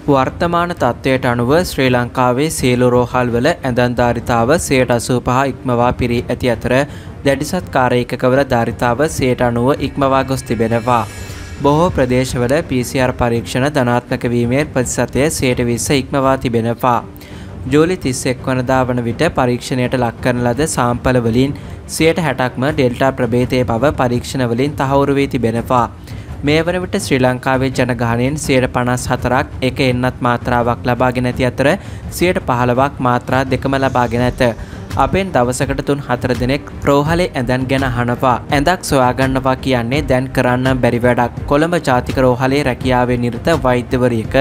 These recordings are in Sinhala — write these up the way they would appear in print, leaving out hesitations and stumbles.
වර්තමාන තත්ත්වයට අනුව ශ්‍රී ලංකාවේ සියලු රෝහල්වල ඇඳන්ධාරිතාව 85% ඉක්මවා පිරී ඇති අතර දැඩි සත්කාර ඒකකවල ධාරිතාව 90% ඉක්මවා ගොස් තිබෙනවා. බොහෝ ප්‍රදේශවල PCR පරීක්ෂණ ධනාත්මක වීමේ ප්‍රතිශතය 20% ඉක්මවා තිබෙනවා. ජූලි 31 වනදා වන විට පරීක්ෂණයට ලක් කරන ලද සාම්පල වලින් 60%ක්ම ඩෙල්ටා ප්‍රභේදයේ බව පරීක්ෂණ වලින් තහවුරු වී තිබෙනවා. මේ වන විට ශ්‍රී ලංකාවේ ජනගහනයෙන් 54%ක් එක එන්නත් මාත්‍රාවක් ලබාගෙන ඇති අතර 15%ක් මාත්‍රා දෙකම ලබාගෙන ඇත. අපෙන් දවසකට 3-4 දිනක් රෝහලේ ඇඳන් ගැන අහනවා. ඇඳක් සොයාගන්නවා කියන්නේ දැන් කරන්න බැරි වැඩක්. කොළඹ ජාතික රෝහලේ රැකියාවේ නිරත වෛද්‍යවරියක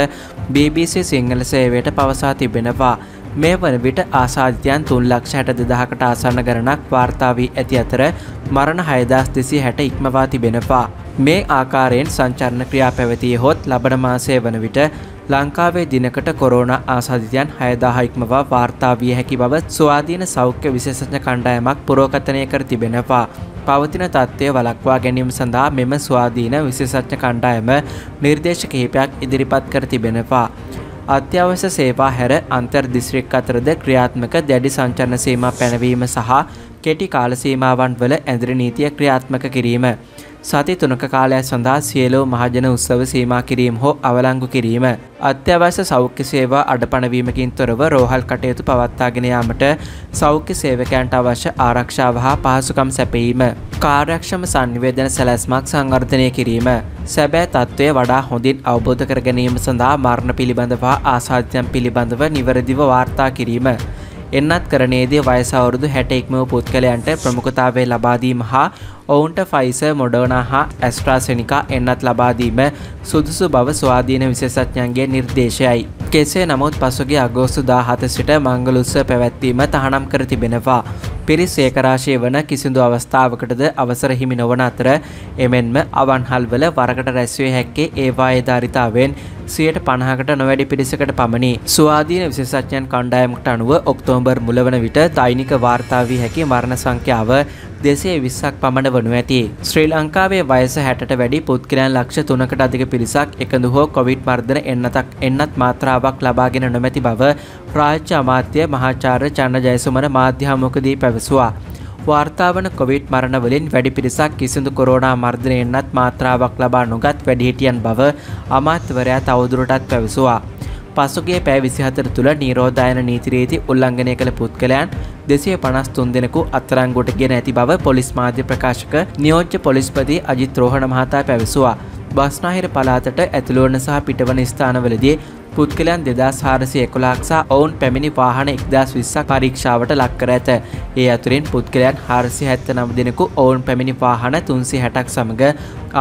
BBC සිංහල සේවයට පවසා තිබෙනවා. මේ වන විට ආසාදිතයන් 3,62,000කට ආසන්න ගණනක් වාර්තා වී ඇති අතර මරණ 6,260 ඉක්මවා තිබෙනවා. මේ ආකාරයෙන් සංචරණ ක්‍රියා පැවතියහොත් ලබන මාසයේ වන විට ලංකාවේ දිනකට කොරෝනා ආසාදිතයන් 6,000 ඉක්මවා වාර්තා විය හැකි බව ස්වාධීන සෞඛ්‍ය විශේෂඥ කණ්ඩායමක් පුරෝකථනය කර තිබෙනවා. පවතින තත්ත්වය වළක්වා ගැනීම සඳහා මෙම ස්වාධීන විශේෂඥ කණ්ඩායම නිර්දේශ කිහිපයක් ඉදිරිපත් කර තිබෙනවා. අත්‍යවශ්‍ය සේවා හැර අන්තර් දිස්ත්‍රික් අතරද ක්‍රියාත්මක දැඩි සංචරණ සීමා පැනවීම සහ කෙටි කාල සීමාවන් වල ඇඳරි නීතිය ක්‍රියාත්මක කිරීම. සති 3ක කාලයක් සඳහා සියලුම මහජන උත්සව සීමා කිරීම හෝ අවලංගු කිරීම. අත්‍යවශ්‍ය සෞඛ්‍ය සේවා අඩපණවීමකින් තොරව රෝහල් කටයුතු පවත්වාගෙන යාමට සෞඛ්‍ය සේවකයන්ට අවශ්‍ය ආරක්ෂාව හා පහසුකම් සැපයීම. කාර්යක්ෂම සංනිවේදන සැලැස්මක් සංවර්ධනය කිරීම. සැබෑ තත්ත්වය වඩා හොඳින් අවබෝධ කර ගැනීම සඳහා මරණ පිළිබඳව ආසාදිතයන් පිළිබඳව නිවැරදිව වාර්තා කිරීම. එන්නත් කරණයේදී වයස අවුරුදු 60 ඉක්මව පුද්ගලයන්ට ප්‍රමුඛතාවය ලබා දීම හා ඔවුන්ට ෆයිසර්, මොඩර්නා හා ඇස්ට්‍රාසෙනිකා එන්නත් ලබා දීම සුදුසු බව ස්වාධීන විශේෂඥයන්ගේ නිර්දේශයයි. කෙසේ නමුත් පසුගිය අගෝස්තු 17 සිට මංගල උත්සව පැවැත්වීම තහනම් කර තිබෙනවා. පිරිස් ඒකරාශී වන කිසිදු අවස්ථාවකටද අවසර හිමි නොවන අතර එමෙන්ම අවන්හල්වල වරකට රැස්විය හැක්කේ ඒවායේ ධාරිතාවෙන් 50%කට නොවැඩි පිරිසකට පමණි. ස්වාධීන විශේෂඥයන් කණ්ඩායමකට අනුව ඔක්තෝබර් මුල වන විට දෛනික වාර්තා වී හැකි මරණ සංඛ්‍යාව 220ක් පමණ වනු ඇති. ශ්‍රී ලංකාවේ වයස 60ට වැඩි පුද්ගලයන් ලක්ෂ 3කට අධික පිරිසක් එකඳු හෝ කොවිඩ් මර්ධන එන්නත් මාත්‍රාවක් ලබාගෙන නොමැති බව රාජ්‍ය අමාත්‍ය මහාචාර්ය චන්න ජයසුමන මාධ්‍ය හමුවකදී පැවසුවා. වාර්තා වන කොවිඩ් මරණ වලින් වැඩි පිරිසක් කිසිදු කොරෝනා මර්ධන එන්නත් මාත්‍රාවක් ලබා නොගත් වැඩිහිටියන් බව අමාත්‍යවරයා තවදුරටත් පැවසුවා. පසුගිය පැය 24 තුළ නිරෝධායන නීති රීති උල්ලංඝනය කළ පුද්ගලයන් 253 දෙනෙකු අත්අඩංගුවට ගෙන ඇති බව පොලිස් මාධ්‍ය ප්‍රකාශක නියෝජ්‍ය පොලිස්පති අජිත් රෝහණ මහතා පැවසුවා. බස්නාහිර පළාතට ඇතුළු වන සහ පිටවන ස්ථානවලදී පුද්ගලයන් 2411ක් සහ ඔවුන් පැමිණි වාහන 1020ක් පරීක්ෂාවට ලක් කර ඇත. ඒ අතුරින් පුද්ගලයන් 479 දෙනෙකු ඔවුන් පැමිණි වාහන 360ක් සමග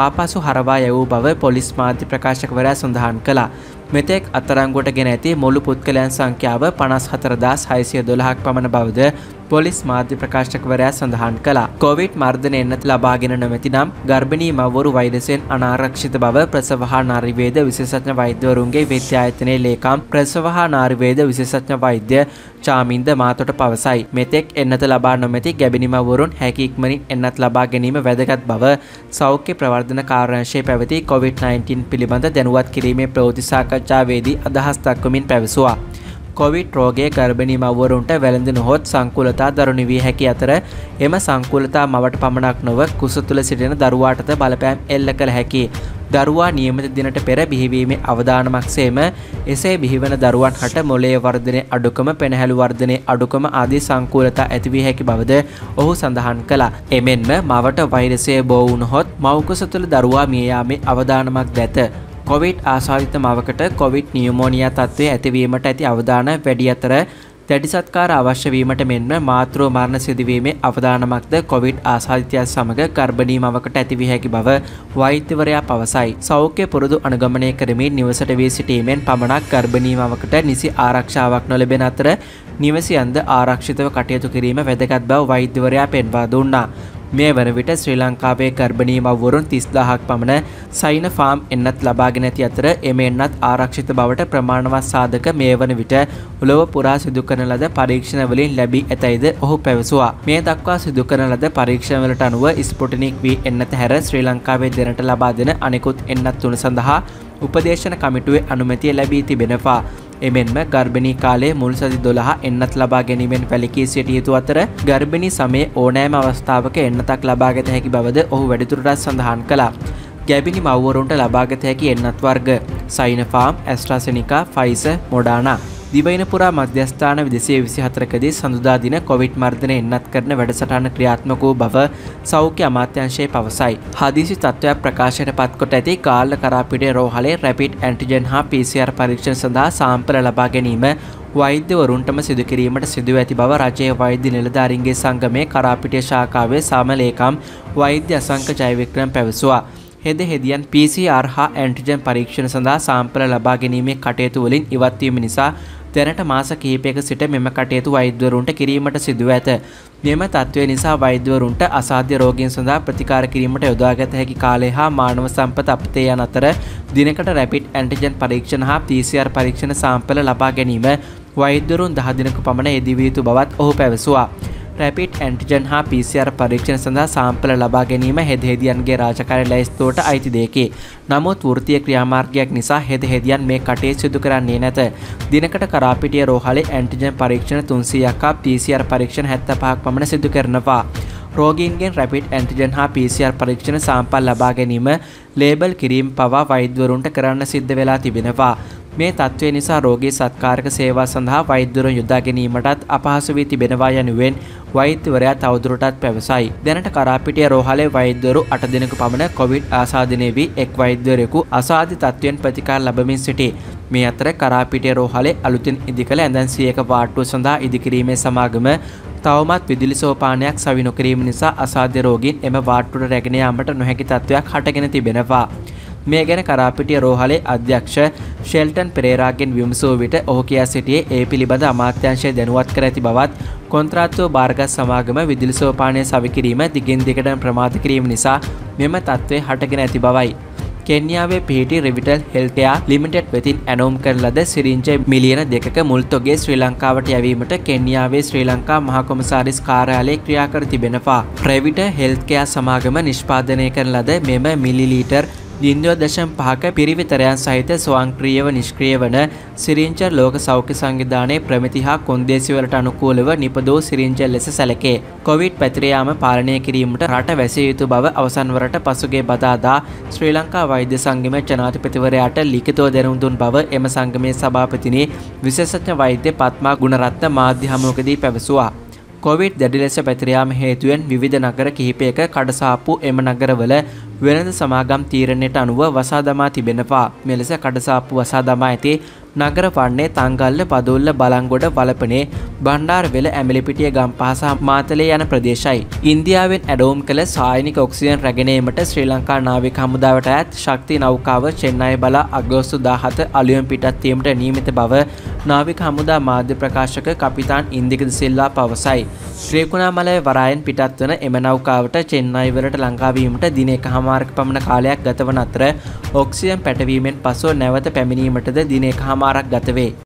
ආපසු හරවා යවූ බව පොලිස් මාධ්‍ය ප්‍රකාශකවරයා සඳහන් කළා. මෙතෙක් අත්අඩංගුවට ගෙන ඇති මුළු පුද්ගලයන් සංඛ්‍යාව 54612ක් පමණ බවද පොලිස් මාධ්‍ය ප්‍රකාශකවරයා සඳහන් කළා. කොවිඩ් මර්ධන එන්නත ලබාගෙන නොමැති නම් ගර්භණී මව්වරු වෛරසයෙන් අනාරක්ෂිත බව ප්‍රසව හා නාරිවේද විශේෂඥ වෛද්‍යවරුන්ගේ විද්‍යායතනයේ ලේකම් ප්‍රසව හා නාරිවේද විශේෂඥ වෛද්‍ය චාමින්ද මාතොට පවසයි. මෙතෙක් එන්නත ලබා නොමැති ගැබිණි මව්වරුන් හැකි ඉක්මනින් එන්නත් ලබා ගැනීම වැදගත් බව සෞඛ්‍ය ප්‍රවර්ධන කාර්යාංශයේ පැවති COVID-19 පිළිබඳ දැනුවත් කිරීමේ ප්‍රවෘත්ති සාකච්ඡාවේදී අදහස් දක්වමින් පැවසුවා. කොවිඩ් රෝගයේ ගර්භණී මව්වරුන්ට වැළඳුනහොත් සංකූලතා දරුණු විය හැකි අතර එම සංකූලතා මවට පමණක් නොව කුස තුළ සිටින දරුවාටද බලපෑම් එල්ල කළ හැකියි. දරුවා නියමිත දිනට පෙර බිහිවීමේ අවදානමක් සේම එසේ බිහිවන දරුවන් හට මොළයේ වර්ධනයේ අඩුකම, පෙනහැලු වර්ධනයේ අඩුකම ආදී සංකූලතා ඇති විය හැකි බවද ඔහු සඳහන් කළා. එමෙන්ම මවට වෛරසය බෝ වුණහොත් මව් කුස තුළ දරුවා මිය යාමේ අවදානමක් දැත. කොවිඩ් ආසාදිත මවකට කොවිඩ් නියුමෝනියා තත්ත්වය ඇතිවීමට ඇති අවදාන වැඩි අතර දැඩි සත්කාර අවශ්‍ය වීමට මෙන්ම මාතෘ මරණ සිදුවීමේ අවදානමක්ද කොවිඩ් ආසාදිතයන් සමග ගර්භණී මවකට ඇති විය හැකි බව වෛද්‍යවරයා පවසයි. සෞඛ්‍ය පුරුදු අනුගමනය කරමින් නිවසට වී සිටීමෙන් පමණක් ගර්භණී මවකට නිසි ආරක්ෂාවක් නොලැබෙන අතර නිවසියන්ද ආරක්ෂිතව කටයුතු කිරීම වැදගත් බව වෛද්‍යවරයා පෙන්වා දුන්නා. මේ වන විට ශ්‍රී ලංකාවේ ගර්භණී මව්වරුන් 30000ක් පමණ සයින ෆාම් එන්නත් ලබාගෙන ඇති අතර එම එන්නත් ආරක්ෂිත බවට ප්‍රමාණවත් සාධක මේ වන විට උලව පුරා සිදු කරන ලද පරීක්ෂණ වලින් ලැබී ඇතැයිද ඔහු පැවසුවා. මේ දක්වා සිදු කරන ලද පරීක්ෂණ වලට අනුව ස්පුට්නික් V එන්නත හැර ශ්‍රී ලංකාවේ දෙනට ලබා දෙන අනෙකුත් එන්නත් තුන සඳහා උපදේශන කමිටුවේ අනුමැතිය ලැබී තිබෙනවා. එමෙන්ම ගර්භණී කාලයේ මුල් සති 12 එන්නත් ලබා ගැනීමෙන් වැළකී සිටිය යුතු අතර ගර්භණී සමයේ ඕනෑම අවස්ථාවක එන්නතක් ලබාගත හැකි බවද ඔහු වැඩිදුරටත් සඳහන් කළා. ගැබිනි මව්වරුන්ට ලබාගත හැකි එන්නත් වර්ග සයිනෝෆාම්, ඇස්ට්‍රාසෙනිකා, ෆයිසර්, මොඩානා. දිවයින පුරා මධ්‍යස්ථාන 224කදී සඳුදා දින කොවිඩ් මර්ධන එන්නත් කරන වැඩසටහන ක්‍රියාත්මක වූ බව සෞඛ්‍ය අමාත්‍යාංශය පවසයි. හදිසි තත්ත්වයක් ප්‍රකාශයට පත් කොට ඇති කාල්ල කරාපිටිය රෝහලේ රැපිඩ් ඇන්ටිජන් හා PCR පරීක්ෂණ සඳහා සාම්පල ලබා ගැනීම වෛද්‍යවරුන්ටම සිදු කිරීමට සිදුව ඇති බව රජයේ වෛද්‍ය නිලධාරීන්ගේ සංගමේ කරාපිටිය ශාඛාවේ සාමලේකම් වෛද්‍ය අසංක ජයවික්‍රම පැවසුවා. හෙද හෙදියන් PCR හා ඇන්ටිජන් පරීක්ෂණ සඳහා සාම්පල ලබා ගැනීමේ කටයුතු වලින් ඉවත් වීම නිසා දැනට මාස කිහිපයක සිට මෙම කටයුතු වෛද්‍යවරුන්ට කිරීමට සිදුව ඇත. මෙම තත්ත්වය නිසා වෛද්‍යවරුන්ට අසාධ්‍ය රෝගීන් සඳහා ප්‍රතිකාර කිරීමට යොදාගත හැකි කාලය හා මානව සම්පත අපතේ යන අතර දිනකට රැපිඩ් ඇන්ටිජන් පරීක්ෂණ හා PCR පරීක්ෂණ සාම්පල ලබා ගැනීම වෛද්‍යවරුන් 10 දිනක පමණ යෙදිය යුතු බවත් ඔහු පැවසුවා. රැපිඩ් ඇන්ටිජන් හා PCR පරීක්ෂණ සඳහා සාම්පල ලබා ගැනීම හෙදහෙදියන්ගේ රාජකාරී ලැයිස්තුවට අයිති දෙයකි. නමුත් වෘත්තීය ක්‍රියාමාර්ගයක් නිසා හෙදහෙදියන් මේ කටයුතු සිදු කරන්නේ නැත. දිනකට කරාපිටිය රෝහලේ ඇන්ටිජන් පරීක්ෂණ 300ක් හා PCR පරීක්ෂණ 75ක් පමණ සිදු කරනවා. රෝගීන්ගෙන් රැපිඩ් ඇන්ටිජන් හා PCR පරීක්ෂණ සාම්පල් ලබා ගැනීම ලේබල් කිරීම පවා වෛද්‍යවරුන්ට කරන්න සිද්ධ වෙලා තිබෙනවා. මේ තත්ත්වය නිසා රෝගී සත්කාරක සේවා සඳහා වෛද්‍යවරුන් යොදා ගැනීමටත් අපහසු වී තිබෙනවා යනුවෙන් වෛද්‍යවරයා තවදුරටත් පැවසයි. දැනට කරාපිටිය රෝහලේ වෛද්‍යවරු 8 දිනක පමණ කොවිඩ් ආසාදනය වී එක් වෛද්‍යවරයෙකු අසාධ්‍ය තත්ත්වයෙන් ප්‍රතිකාර ලැබමින් සිටී. මේ අතර කරාපිටිය රෝහලේ අලුතින් ඉදිකළ ඇඳන් 100ක වාට්ටුව සඳහා ඉදිකිරීමේ සමාගම තවමත් විදුලි සෝපානයක් සවි නොකිරීම නිසා අසාධ්‍ය රෝගීන් එම වාට්ටුවට රැගෙන යාමට නොහැකි තත්ත්වයක් හටගෙන තිබෙනවා. මේ ගැන කරාපිටිය රෝහලේ අධ්‍යක්ෂ ෂෙල්ටන් පෙරේරාගෙන් විමසූ විට ඔහු කියා සිටියේ ඒ පිළිබඳ අමාත්‍යාංශය දැනුවත් කර ඇති බවත් කොන්ත්‍රාත්තුව බාරගත් සමාගම විදුලි සෝපානය සවි කිරීම දිගින් දිගටම ප්‍රමාද කිරීම නිසා මෙම තත්ත්වය හටගෙන ඇති බවයි. කෙන්යාවේ පිහිටි රිවිටල් හෙල්කෙයා ලිමිටඩ් වෙතින් ඇනවුම් කරන ලද සිරින්ජ මිලියන 2ක මුල් තොගේ ශ්‍රී ලංකාවට යැවීමට කෙන්යාවේ ශ්‍රී ලංකා මහා කොමසාරිස් කාර්යාලය ක්‍රියා කර තිබෙනවා. රෙවිටල් හෙල්කෙයා සමාගම නිෂ්පාදනය කරන ලද මෙම මිලිලීටර් 0.5ක පිරිවිතරයන් සහිත ස්වයංක්‍රීයව නිෂ්ක්‍රීය වන සිරින්ජර් ලෝක සෞඛ්‍ය සංවිධානයේ ප්‍රමිති හා කොන්දේසි වලට අනුකූලව නිපදෝ සිරින්ජර් ලෙස සැලකේ. කොවිඩ් පැතිර යාම පාලනය කිරීමට රට වැසිය යුතු බව අවසන් වරට පසුගිය බදාදා ශ්‍රී ලංකා වෛද්‍ය සංගමයේ ජනාධිපතිවරයාට ලිඛිතව දැනුම් දුන් බව එම සංගමේ සභාපතිනි විශේෂඥ වෛද්‍ය පත්මා ගුණරත්න මාධ්‍ය හමුවකදී පැවසුවා. කොවිඩ් දැඩි ලෙස පැතිර යාම හේතුවෙන් විවිධ නගර කිහිපයක කඩසාප්පු එම නගරවල වෙළඳ සමාගම් තීරණයට අනුව වසා දමා තිබෙනවා. මෙලෙස කඩසාප්පු වසා දමා ඇති නගර වන්නේ තංගල්ල, පදොල්ල, බලංගොඩ, වලපනේ, බණ්ඩාරවෙල, ඇඹිලිපිටිය, ගම්පහ සහ මාතලේ යන ප්‍රදේශයි. ඉන්දියාවෙන් ඇඩෝම් කළ සායනික ඔක්සිජන් රැගෙන ඒමට ශ්‍රී ලංකා නාවික හමුදාවට අයත් ශක්ති නෞකාව චෙන්නයි බලා අගෝස්තු 17 අලුයම් පිටත් වීමට නියමිත බව නාවික හමුදා මාධ්‍ය ප්‍රකාශක කපිතාන් ඉන්දික සිල්වා පවසයි. ත්‍රිකුණාමලය වරායෙන් පිටත් වන එම නෞකාවට චෙන්නයි වලට ලංකා වීමට දින 1කමාරක පමණ කාලයක් ගතවන අතර ඔක්සිජන් පැටවීමෙන් පසුව නැවත පැමිණීමටද දින 1කමාරක් ගත වේ.